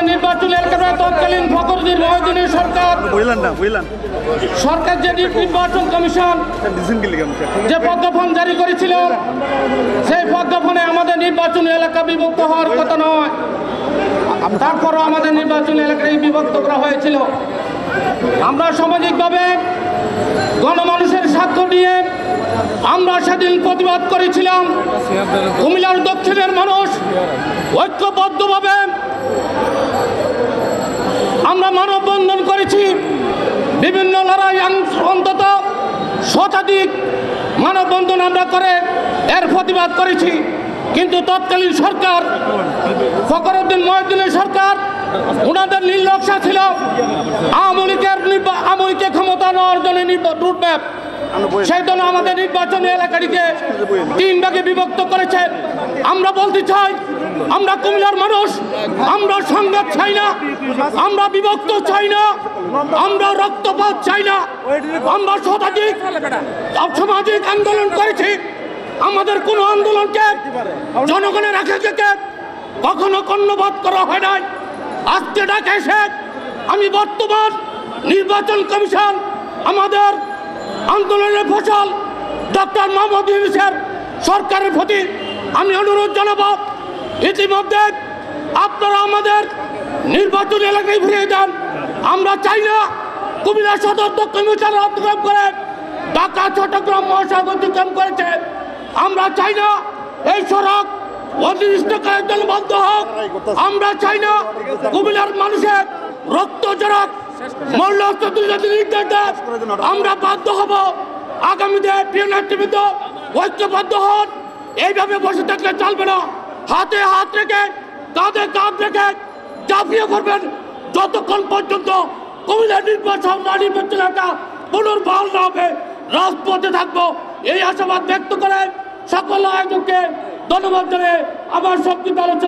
আমাদের নির্বাচন এলাকায় তৎকালীন ফখরুদ্দিন মহিউদ্দিনের সরকার যে নির্বাচন কমিশন যে প্রজ্ঞাপন জারি করেছিল, সেই প্রজ্ঞাপনে আমাদের নির্বাচন এলাকা বিভক্ত হওয়ার কথা নয়, তারপরও আমাদের নির্বাচন এলাকায় বিভক্ত করা হয়েছিল। আমরা সামাজিকভাবে গণমানুষের স্বাক্ষর নিয়ে আমরা সেদিন প্রতিবাদ করেছিলাম। কুমিল্লার দক্ষিণের মানুষ ঐক্যবদ্ধভাবে আমরা মানববন্ধন করেছি। বিভিন্ন লড়াই অন্তত শতাধিক মানববন্ধন আমরা করে এর প্রতিবাদ করেছি। কিন্তু তৎকালীন সরকার ফখরুদ্দিন মহিউদ্দিনের সরকার, ওনাদের নির্লক্ষ্য ছিল আওয়ামী লীগকে ক্ষমতা নেওয়ার জন্য রুটম্যাপ, সেই জন্য আমাদের নির্বাচনী এলাকাটিকে 3 ভাগে বিভক্ত করেছে। আমরা বলতে চাই, আমরা কুমিল্লার মানুষ, আমরা সংঘাত চাই না, আমরা বিভক্ত চাই না, আমরা রক্তপাত চাই না। আমরা সামাজিক আন্দোলন করেছি। আমাদের কোনো আন্দোলনকে জনগণের আকাঙ্ক্ষাকে কখনো কর্ণপাত করা হয় নাই। আজকে ঢাকা এসে আমি বর্তমান নির্বাচন কমিশন আমাদের আন্দোলনের ফসল ডক্টর মোহাম্মদ ইউনূসের সরকারের প্রতি আমি অনুরোধ জানাবো, ইতিমধ্যে আপনারা আমাদের নির্বাচন এলাকায় ফিরিয়ে দেন। আমরা চাই না কুমিল্লা সদর দক্ষিণ অতিক্রম করে ঢাকা চট্টগ্রাম মহাসড়ক অতিক্রম করেছে। আমরা চাই না এই সড়ক অনির্দিষ্টকালের জন্য বন্ধ হোক। আমরা চাই না কুমিল্লার মানুষের রক্ত জড়ক মল্লস্ত নির্দেশ দেন। আমরা বাধ্য হব আগামীতে প্রিয় নেতৃবৃন্দ ঐক্যবদ্ধ হন। এইভাবে বসে থাকলে চলবে না। হাতে হাত রেখে কাঁধে কাঁধ রেখে ঝাঁপিয়ে পড়বেন যতক্ষণ পর্যন্ত কুমিল্লা নির্বাচন এলাকা পুনর্বহাল না হবে। রাজপথে থাকবো এই আশাবাদ ব্যক্ত করে সকল আয়োজককে ধন্যবাদ জানিয়ে আমার সংক্ষিপ্ত আলোচনা